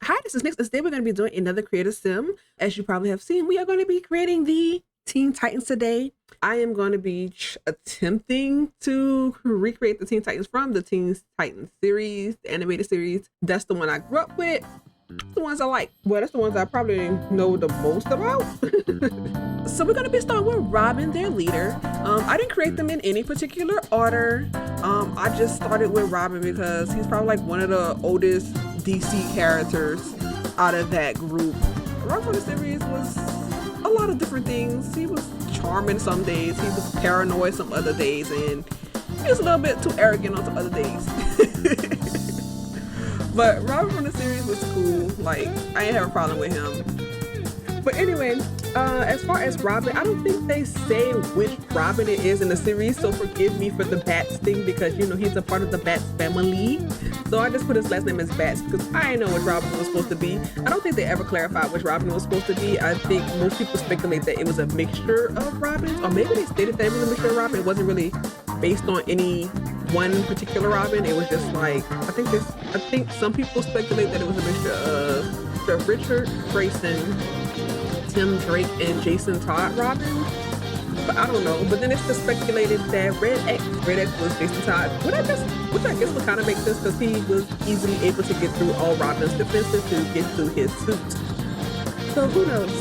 hi, this is Nick. Today we're going to be doing another creative sim. As you probably have seen, we are going to be creating the Teen Titans today. I am going to be attempting to recreate the Teen Titans from the Teen Titans series, the animated series. That's the one I grew up with. The ones I like. Well, that's the ones I probably know the most about. So we're going to be starting with Robin, their leader. I didn't create them in any particular order. I just started with Robin because he's probably like one of the oldest DC characters out of that group. Robin the series was a lot of different things. He was charming some days, he was paranoid some other days, and he was a little bit too arrogant on some other days. But Robin from the series was cool. Like, I didn't have a problem with him. But anyway, as far as Robin, I don't think they say which Robin it is in the series, so forgive me for the Bats thing because, you know, he's a part of the Bats family. So I just put his last name as Bats because I didn't know which Robin was supposed to be. I don't think they ever clarified which Robin was supposed to be. I think most people speculate that it was a mixture of Robins, or maybe they stated that it was a mixture of Robin. It wasn't really based on any one particular Robin. It was just like, I think some people speculate that it was a mixture of Richard Grayson, Tim Drake, and Jason Todd Robin, but I don't know. But then it's just speculated that Red X was Jason Todd, which I guess would kind of make sense because he was easily able to get through all Robin's defenses to get through his suit. So who knows?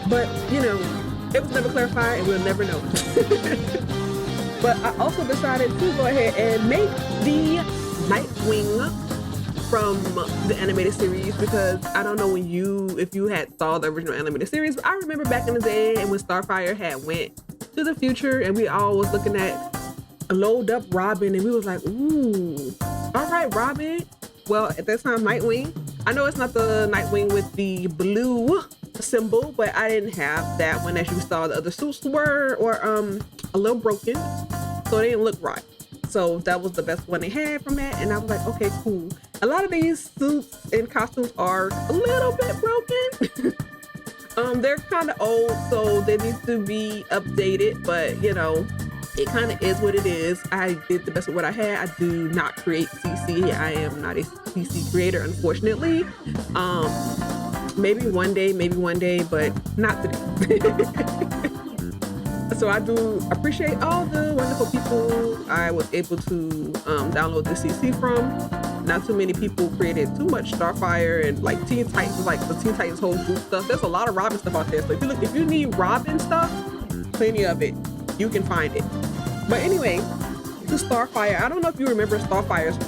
But you know, it was never clarified and we'll never know. But I also decided to go ahead and make the Nightwing from the animated series because I don't know if you had saw the original animated series, but I remember back in the day and when Starfire had went to the future and we all was looking at a load up Robin and we was like, ooh, all right, Robin. Well, at that time, Nightwing. I know it's not the Nightwing with the blue symbol, but I didn't have that one. As you saw, the other suits were a little broken, so they didn't look right. So that was the best one they had from that, and I was like, okay, cool. A lot of these suits and costumes are a little bit broken. They're kind of old, so they need to be updated, but you know, it kind of is what it is. I did the best with what I had. I do not create CC. I am not a CC creator, unfortunately. Maybe one day, but not today. So I do appreciate all the wonderful people I was able to download the CC from. Not too many people created too much Starfire and like Teen Titans, like the Teen Titans whole group stuff. There's a lot of Robin stuff out there. So if you need Robin stuff, plenty of it. You can find it. But anyway, to Starfire. I don't know if you remember Starfire's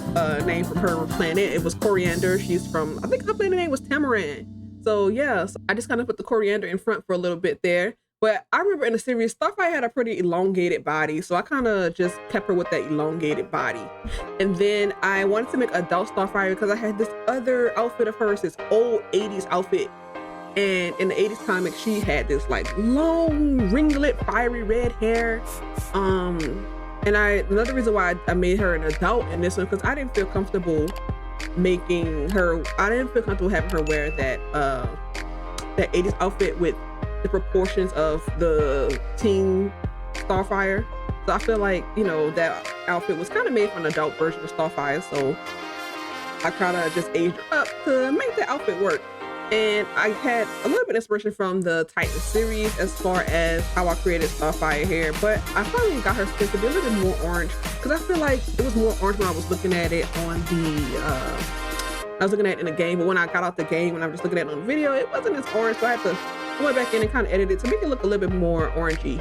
name from her planet. It was Koriand'r. She's from, I think her planet name was Tamaran. So yeah, so I just kind of put the Koriand'r in front for a little bit there. But I remember in the series, Starfire had a pretty elongated body, so I kind of just kept her with that elongated body. And then I wanted to make adult Starfire because I had this other outfit of hers, this old 80s outfit. And in the 80s comic, she had this like long ringlet, fiery red hair. Another reason why I made her an adult in this one, because I didn't feel comfortable having her wear that 80s outfit with the proportions of the teen Starfire. So I feel like, you know, that outfit was kind of made for an adult version of Starfire, so I kind of just aged her up to make the outfit work. And I had a little bit of inspiration from the Titan series as far as how I created Starfire hair, but I finally got her skin to be a little bit more orange because I feel like it was more orange when I was looking at it on I was looking at it in the game, but when I got out the game, when I was just looking at it on the video, it wasn't as orange, so I went back in and kind of edited it to make it look a little bit more orangey.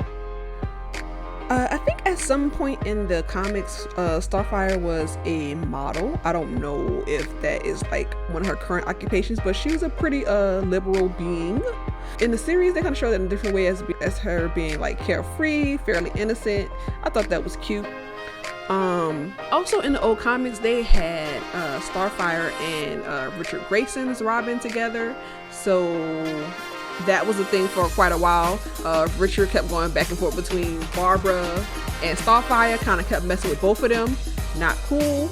I think at some point in the comics, Starfire was a model. I don't know if that is like one of her current occupations, but she was a pretty liberal being. In the series, they kind of show that in a different way as her being like carefree, fairly innocent. I thought that was cute. Also in the old comics, they had Starfire and Richard Grayson's Robin together. So that was a thing for quite a while. Richard kept going back and forth between Barbara and Starfire, kind of kept messing with both of them. Not cool.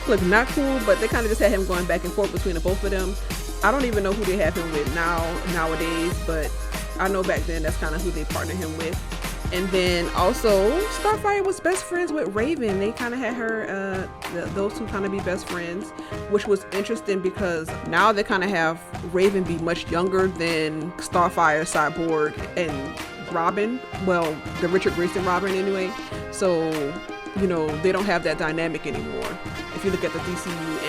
Look, not cool, but they kind of just had him going back and forth between the both of them. I don't even know who they have him with nowadays, but I know back then that's kind of who they partnered him with. And then also Starfire was best friends with Raven. They kind of had her, those two kind of be best friends, which was interesting because now they kind of have Raven be much younger than Starfire, Cyborg, and Robin. Well, the Richard Grayson Robin anyway. So, you know, they don't have that dynamic anymore. If you look at the DCU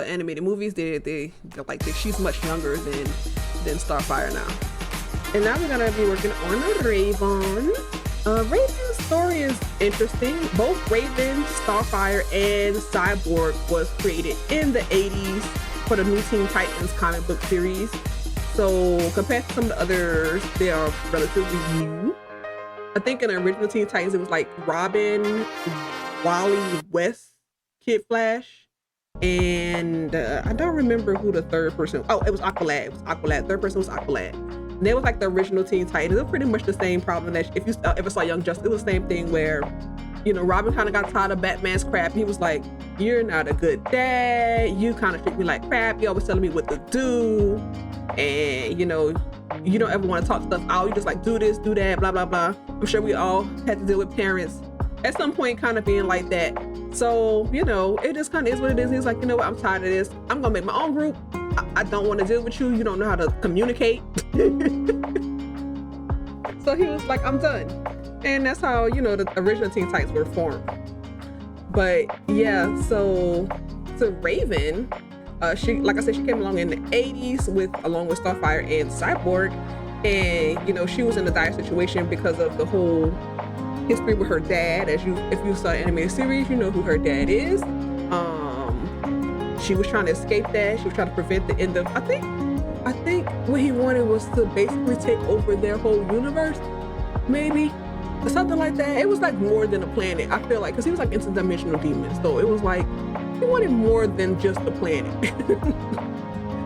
animated movies, they're like she's much younger than Starfire now. And now we're gonna be working on Raven. Raven's story is interesting. Both Raven, Starfire, and Cyborg was created in the 80s for the new Teen Titans comic book series. So compared to some of the others, they are relatively new. I think in the original Teen Titans, it was like Robin, Wally West, Kid Flash, and I don't remember who the third person. Oh, it was Aqualad. It was Aqualad. Third person was Aqualad. And they was like the original Teen Titans. It was pretty much the same problem that if you ever saw Young Justice, it was the same thing where, you know, Robin kind of got tired of Batman's crap. He was like, "You're not a good dad. You kind of treat me like crap. You always telling me what to do, and you know, you don't ever want to talk stuff out. You just like do this, do that, blah blah blah." I'm sure we all had to deal with parents at some point kind of being like that. So, you know, it just kind of is what it is. He's like, you know what, I'm tired of this. I'm gonna make my own group. I don't want to deal with you. You don't know how to communicate. So he was like, I'm done. And that's how, you know, the original Teen Titans were formed. But yeah, so Raven, she, like I said, she came along in the 80s along with Starfire and Cyborg. And, you know, she was in a dire situation because of the whole history with her dad. If you saw the animated series, you know who her dad is. She was trying to escape that. She was trying to prevent the end of, I think what he wanted was to basically take over their whole universe, maybe, or something like that. It was like more than a planet, I feel like, because he was like interdimensional demons. So it was like, he wanted more than just the planet.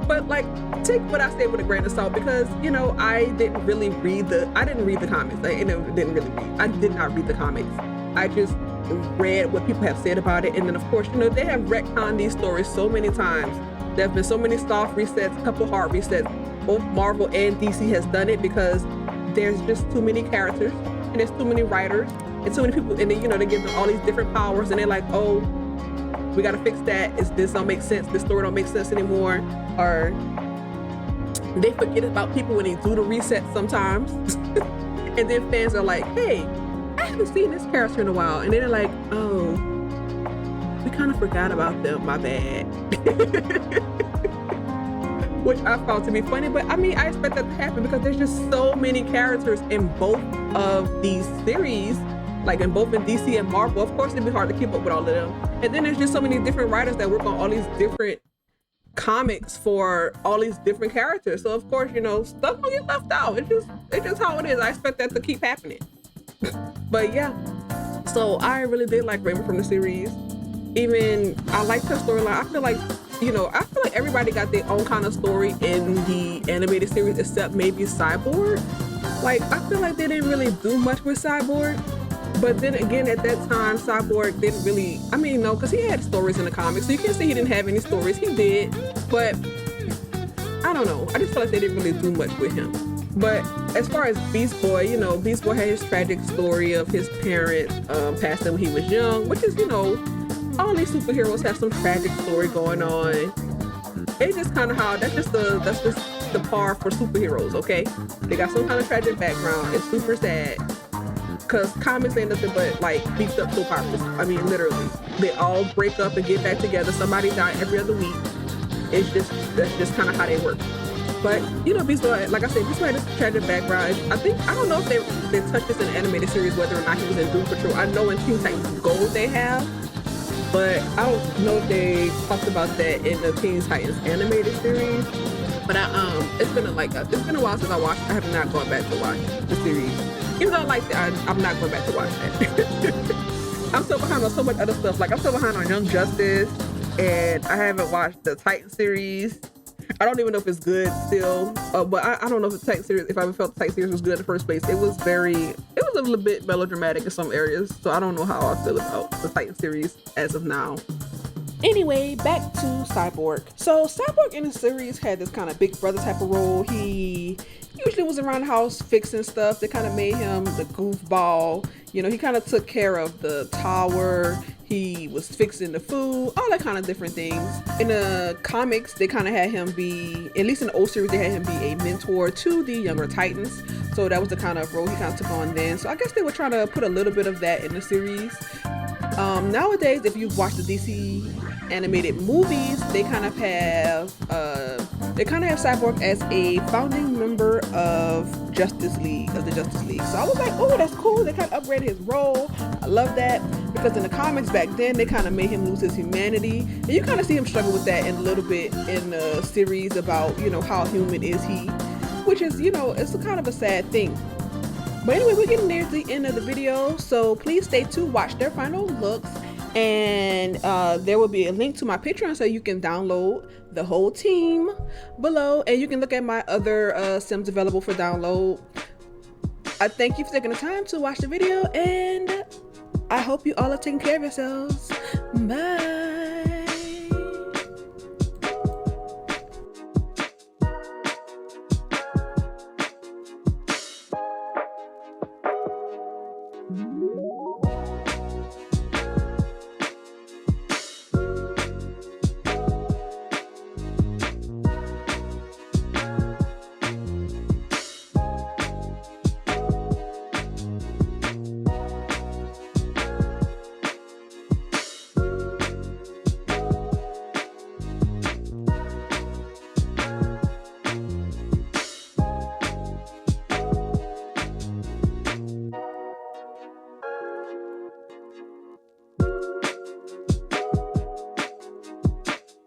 But like, take what I say with a grain of salt, because, you know, I didn't read the comics. I did not read the comics. I just read what people have said about it. And then of course, you know, they have retconned these stories so many times. There have been so many soft resets, a couple hard resets. Both Marvel and DC has done it because there's just too many characters and there's too many writers and too many people. And then, you know, they give them all these different powers and they're like, oh, we got to fix that. This don't make sense. This story don't make sense anymore. Or they forget about people when they do the reset sometimes. And then fans are like, hey, I haven't seen this character in a while. And then they're like, oh, we kind of forgot about them, my bad. Which I found to be funny, but I mean, I expect that to happen because there's just so many characters in both of these series, like in DC and Marvel. Of course, it'd be hard to keep up with all of them. And then there's just so many different writers that work on all these different comics for all these different characters. So of course, you know, stuff will get left out. It's just how it is. I expect that to keep happening. But yeah, so I really did like Raven from the series. Even I liked her storyline. I feel like everybody got their own kind of story in the animated series except maybe Cyborg. Like, I feel like they didn't really do much with Cyborg. But then again, at that time, Cyborg didn't really, no, because he had stories in the comics. So you can't say he didn't have any stories. He did. But I don't know. I just feel like they didn't really do much with him. But as far as Beast Boy, you know, Beast Boy had his tragic story of his parents passing when he was young, which is, you know, all these superheroes have some tragic story going on. It's just kind of how, that's just the par for superheroes, okay? They got some kind of tragic background. It's super sad. Because comics ain't nothing but like beefed up soap operas. I mean, literally. They all break up and get back together. Somebody die every other week. That's just kind of how they work. But, you know, Beast Boy, like I said, Beast Boy had this tragic background. I don't know if they touched this in the animated series, whether or not he was in Doom Patrol. I know in Teen Titans Go they have, but I don't know if they talked about that in the Teen Titans animated series. But it's been a while since I watched. I have not gone back to watch the series. Even though I like that, I'm not going back to watch that. I'm still behind on so much other stuff. Like, I'm still behind on Young Justice, and I haven't watched the Titan series. I don't even know if it's good still, but I don't know if the Titan series, if I ever felt the Titan series was good in the first place. It was a little bit melodramatic in some areas, so I don't know how I feel about the Titan series as of now. Anyway, back to Cyborg. So Cyborg in the series had this kind of big brother type of role. He usually was around the house fixing stuff. They kind of made him the goofball. You know, he kind of took care of the tower. He was fixing the food, all that kind of different things. In the comics, they kind of had him be, at least in the old series, they had him be a mentor to the younger Titans. So that was the kind of role he kind of took on then. So I guess they were trying to put a little bit of that in the series. Nowadays, if you've watched the DC animated movies, they kind of have Cyborg as a founding member of the Justice League. So I was like, oh, that's cool. They kind of upgraded his role. I love that, because in the comics back then, they kind of made him lose his humanity, and you kind of see him struggle with that in a little bit in the series about, you know, how human is he, which is, you know, it's a kind of a sad thing. But anyway, we're getting near the end of the video, so please stay tuned, watch their final looks, and there will be a link to my Patreon so you can download the whole team below, and you can look at my other Sims available for download. I thank you for taking the time to watch the video, and I hope you all are taking care of yourselves. Bye.